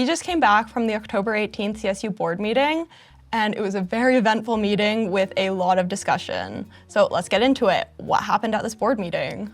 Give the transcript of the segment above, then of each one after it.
We just came back from the October 18th CSU board meeting, and it was a very eventful meeting with a lot of discussion. So let's get into it. What happened at this board meeting?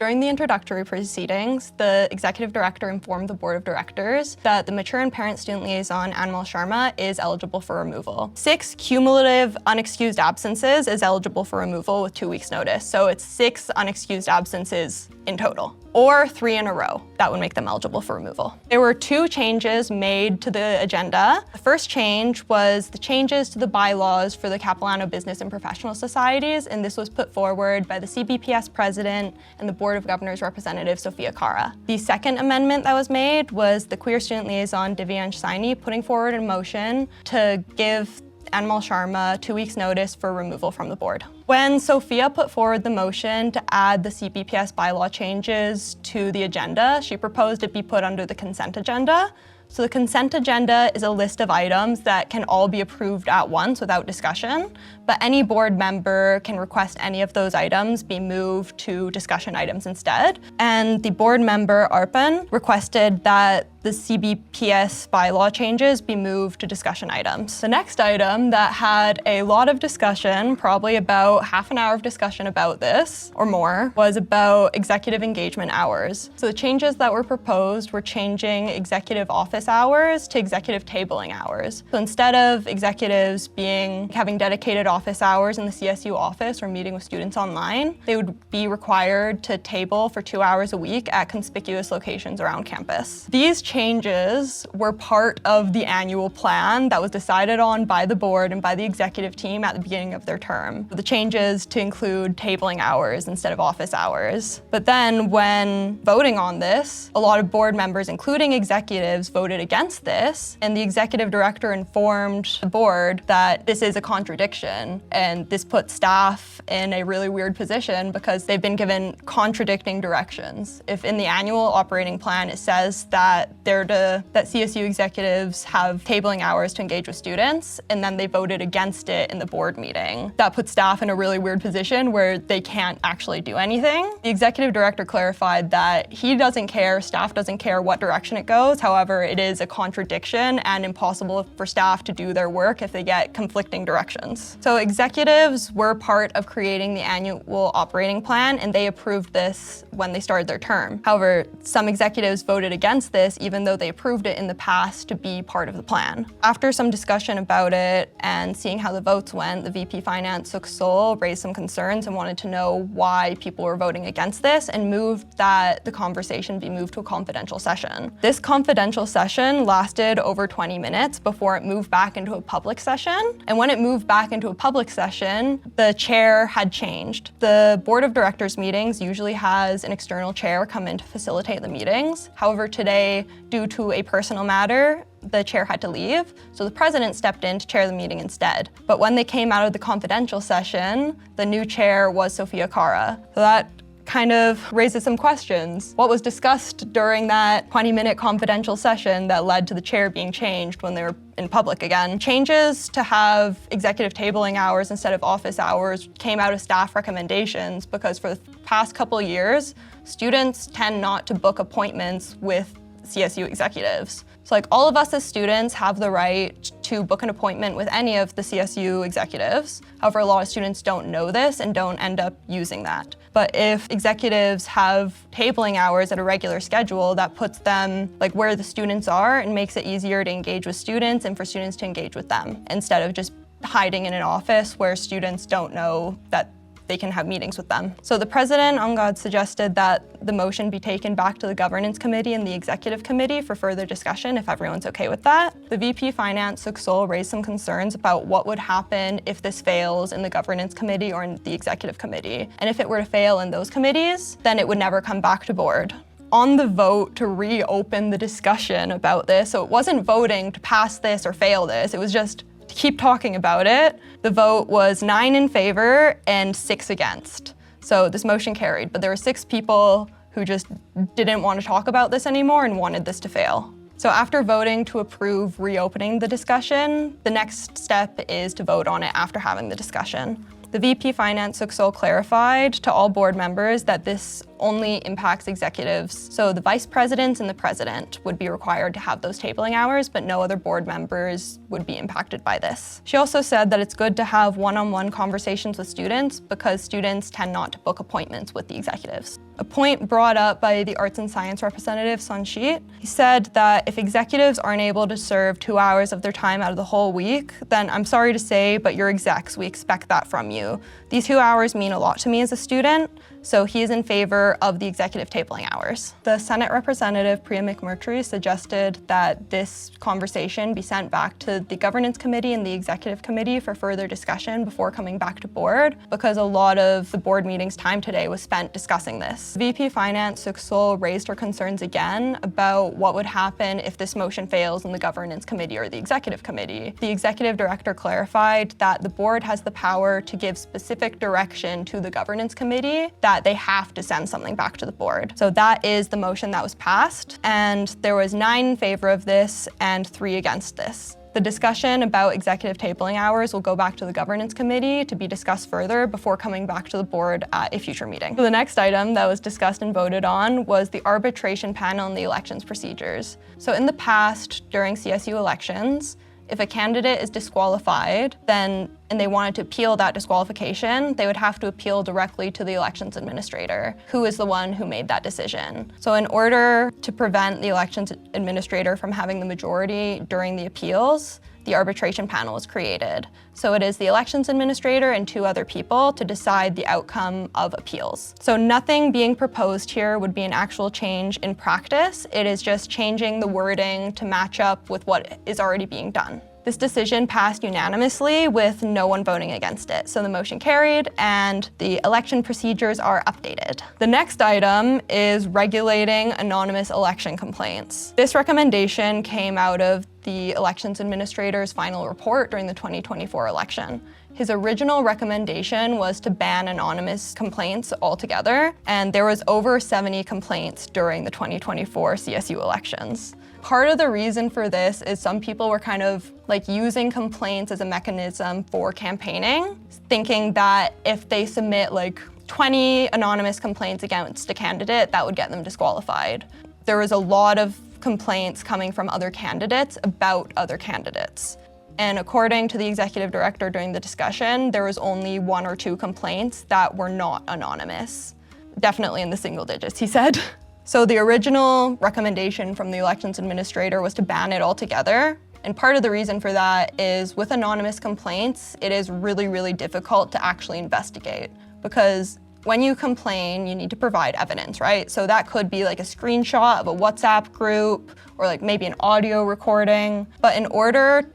During the introductory proceedings, the executive director informed the board of directors that the mature and parent student liaison, Anmol Sharma, is eligible for removal. 6 cumulative unexcused absences is eligible for removal with 2 weeks notice. So it's 6 unexcused absences in total, or 3 in a row. That would make them eligible for removal. There were 2 changes made to the agenda. The first change was the changes to the bylaws for the Capilano Business and Professional Societies, and this was put forward by the CBPS president and the Board of Governors representative, Sophia Kara. The second amendment that was made was the queer student liaison, Divyansh Saini, putting forward a motion to give Anmol Sharma 2 weeks notice for removal from the board. When Sophia put forward the motion to add the CBPS bylaw changes to the agenda, she proposed it be put under the consent agenda. So the consent agenda is a list of items that can all be approved at once without discussion, but any board member can request any of those items be moved to discussion items instead. And the board member, Arpan, requested that the CBPS bylaw changes be moved to discussion items. The next item that had a lot of discussion, probably about half an hour of discussion about this or more, was about executive engagement hours. So the changes that were proposed were changing executive office hours to executive tabling hours. So instead of executives having dedicated office hours in the CSU office or meeting with students online, they would be required to table for 2 hours a week at conspicuous locations around campus. These changes were part of the annual plan that was decided on by the board and by the executive team at the beginning of their term. The changes to include tabling hours instead of office hours. But then when voting on this, a lot of board members, including executives, voted against this, and the executive director informed the board that this is a contradiction, and this puts staff in a really weird position because they've been given contradicting directions. If in the annual operating plan it says that CSU executives have tabling hours to engage with students, and then they voted against it in the board meeting, that puts staff in a really weird position where they can't actually do anything. The executive director clarified that he doesn't care, staff doesn't care what direction it goes. However, it is a contradiction and impossible for staff to do their work if they get conflicting directions. So executives were part of creating the annual operating plan, and they approved this when they started their term. However, some executives voted against this even though they approved it in the past to be part of the plan. After some discussion about it and seeing how the votes went, the VP Finance, Suk Sol, raised some concerns and wanted to know why people were voting against this and moved that the conversation be moved to a confidential session. This confidential session lasted over 20 minutes before it moved back into a public session. And when it moved back into a public session, the chair had changed. The board of directors meetings usually has an external chair come in to facilitate the meetings. However, today, due to a personal matter, the chair had to leave, so the president stepped in to chair the meeting instead. But when they came out of the confidential session, the new chair was Sophia Kara. So that kind of raises some questions. What was discussed during that 20-minute confidential session that led to the chair being changed when they were in public again? Changes to have executive tabling hours instead of office hours came out of staff recommendations because for the past couple of years, students tend not to book appointments with CSU executives. So like all of us as students have the right to book an appointment with any of the CSU executives. However, a lot of students don't know this and don't end up using that. But if executives have tabling hours at a regular schedule, that puts them like where the students are and makes it easier to engage with students and for students to engage with them instead of just hiding in an office where students don't know that they can have meetings with them. So the president, Angad, suggested that the motion be taken back to the governance committee and the executive committee for further discussion if everyone's okay with that. The VP Finance, Suk Sol, raised some concerns about what would happen if this fails in the governance committee or in the executive committee. And if it were to fail in those committees, then it would never come back to board. On the vote to reopen the discussion about this, so it wasn't voting to pass this or fail this, it was just to keep talking about it. The vote was 9 in favor and 6 against. So this motion carried, but there were 6 people who just didn't want to talk about this anymore and wanted this to fail. So after voting to approve reopening the discussion, the next step is to vote on it after having the discussion. The VP Finance, Suk Sol, clarified to all board members that this only impacts executives. So the vice presidents and the president would be required to have those tabling hours, but no other board members would be impacted by this. She also said that it's good to have one-on-one conversations with students because students tend not to book appointments with the executives. A point brought up by the arts and science representative, Sanchit, he said that if executives aren't able to serve 2 hours of their time out of the whole week, then I'm sorry to say, but you're execs, we expect that from you. These 2 hours mean a lot to me as a student, so he is in favor of the executive tabling hours. The Senate Representative Priya McMurtry suggested that this conversation be sent back to the Governance Committee and the Executive Committee for further discussion before coming back to board, because a lot of the board meeting's time today was spent discussing this. VP Finance Suksol raised her concerns again about what would happen if this motion fails in the Governance Committee or the Executive Committee. The Executive Director clarified that the board has the power to give specific direction to the Governance Committee that they have to send something back to the board. So that is the motion that was passed, and there was 9 in favor of this and 3 against this. The discussion about executive tabling hours will go back to the Governance Committee to be discussed further before coming back to the board at a future meeting. So the next item that was discussed and voted on was the arbitration panel and the elections procedures. So in the past, during CSU elections, if a candidate is disqualified, and they wanted to appeal that disqualification, they would have to appeal directly to the elections administrator, who is the one who made that decision. So in order to prevent the elections administrator from having the majority during the appeals, the arbitration panel was created. So it is the elections administrator and 2 other people to decide the outcome of appeals. So nothing being proposed here would be an actual change in practice. It is just changing the wording to match up with what is already being done. This decision passed unanimously with no one voting against it. So the motion carried and the election procedures are updated. The next item is regulating anonymous election complaints. This recommendation came out of the elections administrator's final report during the 2024 election. His original recommendation was to ban anonymous complaints altogether, and there was over 70 complaints during the 2024 CSU elections. Part of the reason for this is some people were kind of like using complaints as a mechanism for campaigning, thinking that if they submit like 20 anonymous complaints against a candidate, that would get them disqualified. There was a lot of complaints coming from other candidates about other candidates. And according to the executive director during the discussion, there was only 1 or 2 complaints that were not anonymous. Definitely in the single digits, he said. So the original recommendation from the elections administrator was to ban it altogether. And part of the reason for that is with anonymous complaints, it is really, really difficult to actually investigate, because when you complain, you need to provide evidence, right? So that could be like a screenshot of a WhatsApp group or like maybe an audio recording. But in order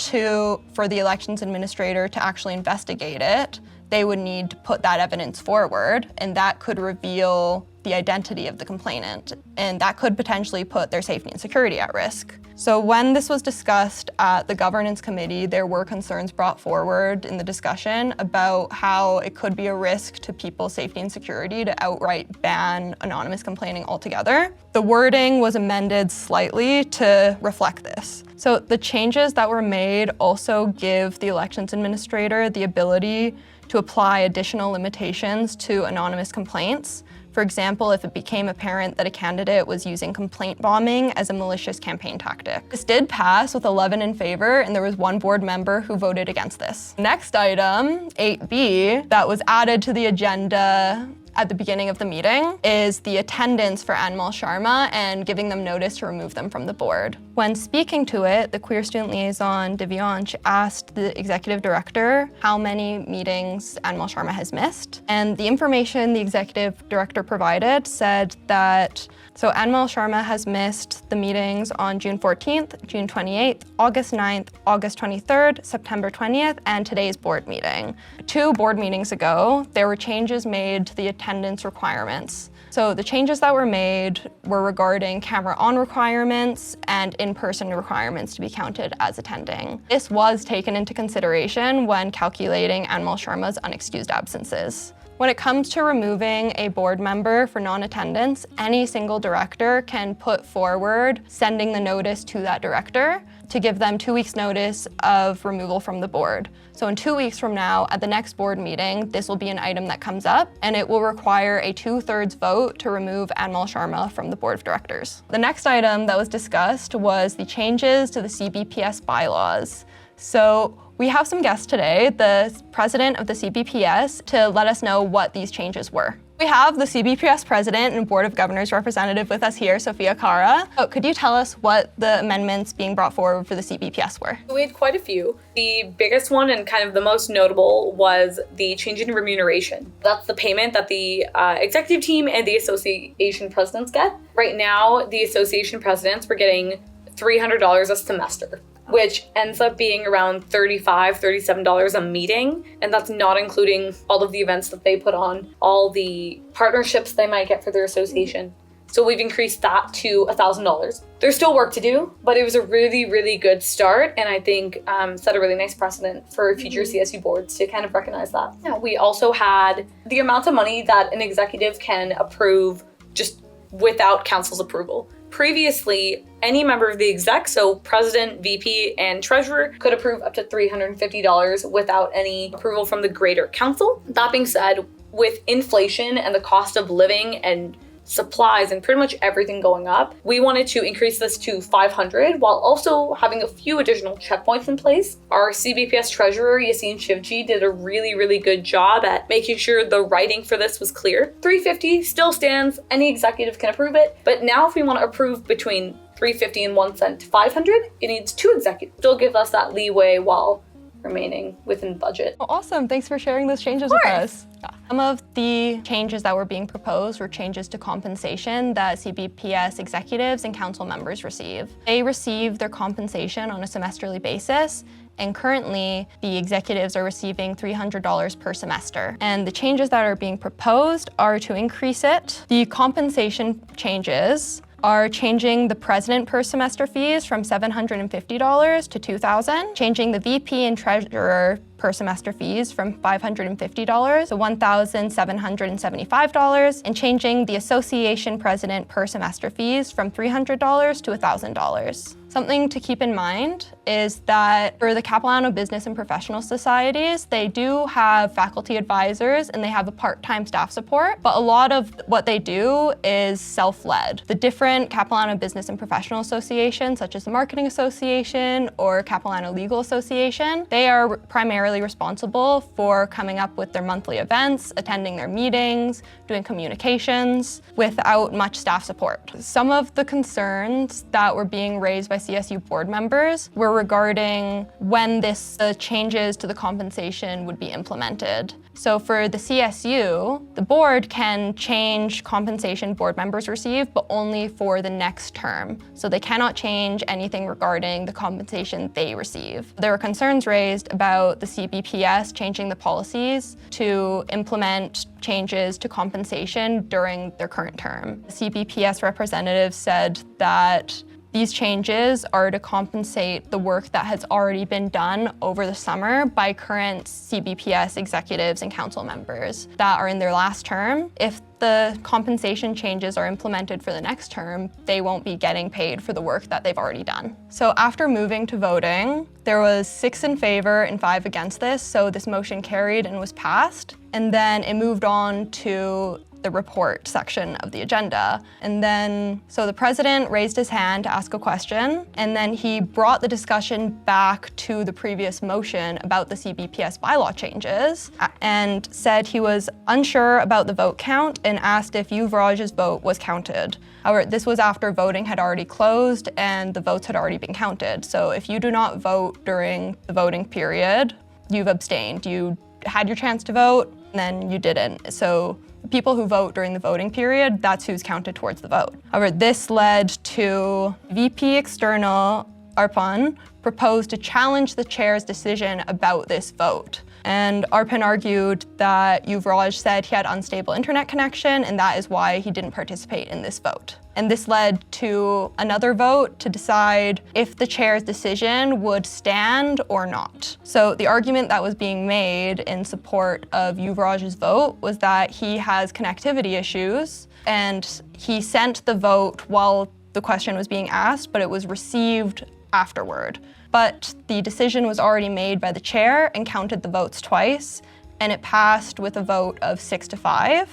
for the elections administrator to actually investigate it, they would need to put that evidence forward, and that could reveal the identity of the complainant, and that could potentially put their safety and security at risk. So when this was discussed at the Governance Committee, there were concerns brought forward in the discussion about how it could be a risk to people's safety and security to outright ban anonymous complaining altogether. The wording was amended slightly to reflect this. So the changes that were made also give the elections administrator the ability to apply additional limitations to anonymous complaints. For example, if it became apparent that a candidate was using complaint bombing as a malicious campaign tactic. This did pass with 11 in favor, and there was 1 board member who voted against this. Next item, 8B, that was added to the agenda at the beginning of the meeting is the attendance for Anmol Sharma and giving them notice to remove them from the board. When speaking to it, the Queer Student Liaison, Divyansh, asked the executive director how many meetings Anmol Sharma has missed. And the information the executive director provided said that Anmol Sharma has missed the meetings on June 14th, June 28th, August 9th, August 23rd, September 20th, and today's board meeting. 2 board meetings ago, there were changes made to the attendance requirements. So the changes that were made were regarding camera on requirements and in-person requirements to be counted as attending. This was taken into consideration when calculating Anmol Sharma's unexcused absences. When it comes to removing a board member for non-attendance, any single director can put forward sending the notice to that director to give them 2 weeks notice of removal from the board. So in 2 weeks from now, at the next board meeting, this will be an item that comes up, and it will require a 2/3 vote to remove Anmol Sharma from the board of directors. The next item that was discussed was the changes to the CBPS bylaws. So we have some guests today, the president of the CBPS, to let us know what these changes were. We have the CBPS president and Board of Governors representative with us here, Sophia Kara. So could you tell us what the amendments being brought forward for the CBPS were? We had quite a few. The biggest one and kind of the most notable was the change in remuneration. That's the payment that the executive team and the association presidents get. Right now, the association presidents were getting $300 a semester, which ends up being around $35, $37 a meeting. And that's not including all of the events that they put on, all the partnerships they might get for their association. So we've increased that to $1,000. There's still work to do, but it was a really, really good start. And I think set a really nice precedent for future CSU boards to kind of recognize that. Yeah, we also had the amount of money that an executive can approve just without council's approval. Previously, any member of the exec, so president, VP, and treasurer, could approve up to $350 without any approval from the greater council. That being said, with inflation and the cost of living and supplies and pretty much everything going up, we wanted to increase this to $500 while also having a few additional checkpoints in place. Our CBPS treasurer, Yassine Shivji, did a really, really good job at making sure the writing for this was clear. $350 still stands, any executive can approve it, but now if we want to approve between $350 and 1 cent to $500, it needs 2 executives. Still give us that leeway while remaining within budget. Oh, awesome, thanks for sharing those changes with us. Yeah. Some of the changes that were being proposed were changes to compensation that CBPS executives and council members receive. They receive their compensation on a semesterly basis, and currently the executives are receiving $300 per semester. And the changes that are being proposed are to increase it. The compensation changes are changing the president per semester fees from $750 to $2,000, changing the VP and treasurer per semester fees from $550 to $1,775, and changing the association president per semester fees from $300 to $1,000. Something to keep in mind is that for the Capilano Business and Professional Societies, they do have faculty advisors and they have a part-time staff support, but a lot of what they do is self-led. The different Capilano Business and Professional Associations, such as the Marketing Association or Capilano Legal Association, they are primarily responsible for coming up with their monthly events, attending their meetings, doing communications without much staff support. Some of the concerns that were being raised by CSU board members were regarding when the changes to the compensation would be implemented. So for the CSU, the board can change compensation board members receive, but only for the next term. So they cannot change anything regarding the compensation they receive. There were concerns raised about the CBPS changing the policies to implement changes to compensation during their current term. The CBPS representative said that these changes are to compensate the work that has already been done over the summer by current CBPS executives and council members that are in their last term. If the compensation changes are implemented for the next term, they won't be getting paid for the work that they've already done. So after moving to voting, there was 6 in favor and 5 against this, so this motion carried and was passed. And then it moved on to the report section of the agenda. And then, so the president raised his hand to ask a question, and then he brought the discussion back to the previous motion about the CBPS bylaw changes and said he was unsure about the vote count and asked if Yuvraj's vote was counted. However, this was after voting had already closed and the votes had already been counted. So if you do not vote during the voting period, you've abstained. You had your chance to vote, and then you didn't. So people who vote during the voting period, that's who's counted towards the vote. However, this led to VP External Arpan proposed to challenge the chair's decision about this vote. And Arpan argued that Yuvraj said he had unstable internet connection, and that is why he didn't participate in this vote. And this led to another vote to decide if the chair's decision would stand or not. So the argument that was being made in support of Yuvraj's vote was that he has connectivity issues, and he sent the vote while the question was being asked, but it was received afterward. But the decision was already made by the chair and counted the votes twice, and it passed with a vote of 6-5.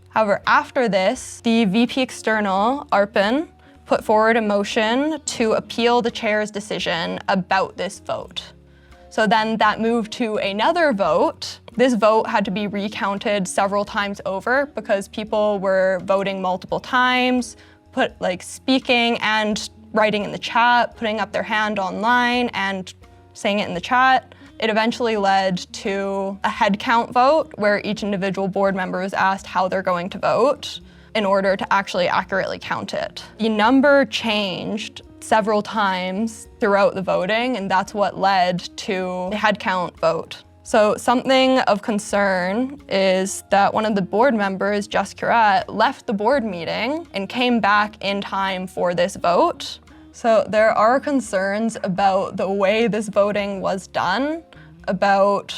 However, after this, the VP External, Arpan, put forward a motion to appeal the chair's decision about this vote. So then that moved to another vote. This vote had to be recounted several times over because people were voting multiple times, speaking and writing in the chat, putting up their hand online and saying it in the chat. It eventually led to a head count vote where each individual board member was asked how they're going to vote in order to actually accurately count it. The number changed several times throughout the voting, and that's what led to the head count vote. So something of concern is that one of the board members, Sophia Kara, left the board meeting and came back in time for this vote. So there are concerns about the way this voting was done, about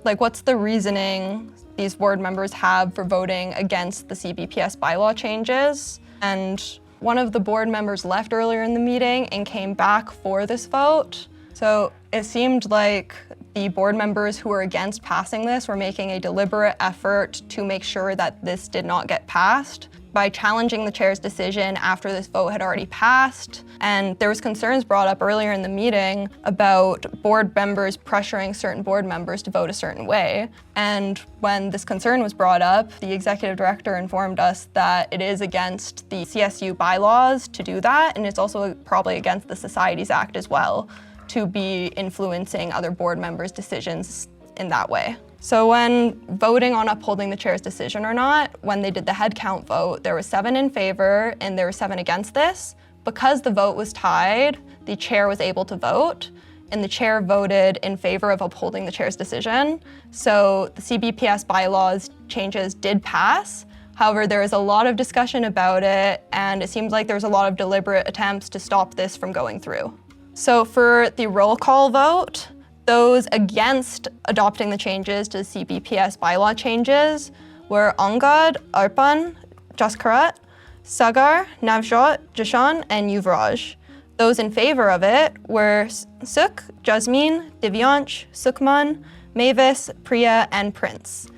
what's the reasoning these board members have for voting against the CBPS bylaw changes. And one of the board members left earlier in the meeting and came back for this vote. So it seemed like the board members who were against passing this were making a deliberate effort to make sure that this did not get passed by challenging the chair's decision after this vote had already passed. And there was concerns brought up earlier in the meeting about board members pressuring certain board members to vote a certain way. And when this concern was brought up, the executive director informed us that it is against the CSU bylaws to do that, and it's also probably against the Societies Act as well, to be influencing other board members' decisions in that way. So when voting on upholding the chair's decision or not, when they did the head count vote, there was 7 in favor and there were 7 against this. Because the vote was tied, the chair was able to vote, and the chair voted in favor of upholding the chair's decision. So the CBPS bylaws changes did pass. However, there is a lot of discussion about it, and it seems like there's a lot of deliberate attempts to stop this from going through. So for the roll call vote, those against adopting the changes to the CBPS bylaw changes were Angad, Arpan, Jaskarat, Sagar, Navjot, Jashan, and Yuvraj. Those in favor of it were Sukh, Jasmine, Divyansh, Sukhman, Mavis, Priya, and Prince.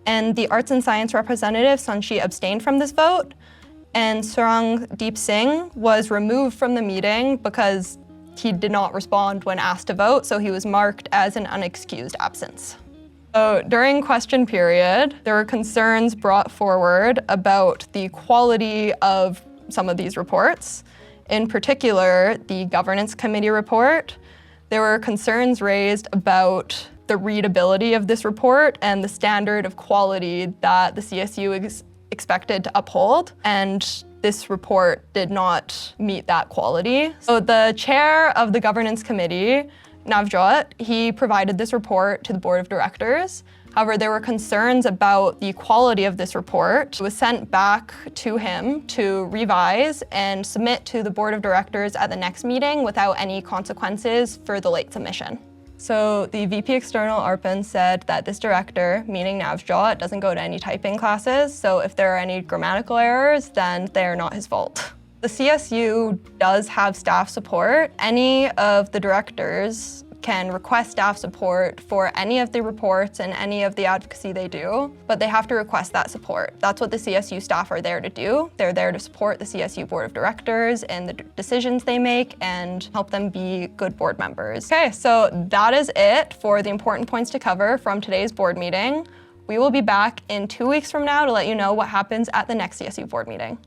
And the Arts and Science representative, Sanchi, abstained from this vote, and Surang Deep Singh was removed from the meeting because he did not respond when asked to vote, so he was marked as an unexcused absence. So during question period, there were concerns brought forward about the quality of some of these reports. In particular, the governance committee report. There were concerns raised about the readability of this report and the standard of quality that the CSU is expected to uphold, and this report did not meet that quality. So the chair of the governance committee, Navjot, he provided this report to the board of directors. However, there were concerns about the quality of this report. It was sent back to him to revise and submit to the board of directors at the next meeting without any consequences for the late submission. So the VP External Arpan said that this director, meaning Navjot, doesn't go to any typing classes, so if there are any grammatical errors, then they are not his fault. The CSU does have staff support. Any of the directors can request staff support for any of the reports and any of the advocacy they do, but they have to request that support. That's what the CSU staff are there to do. They're there to support the CSU Board of Directors and the decisions they make and help them be good board members. Okay, so that is it for the important points to cover from today's board meeting. We will be back in 2 weeks from now to let you know what happens at the next CSU board meeting.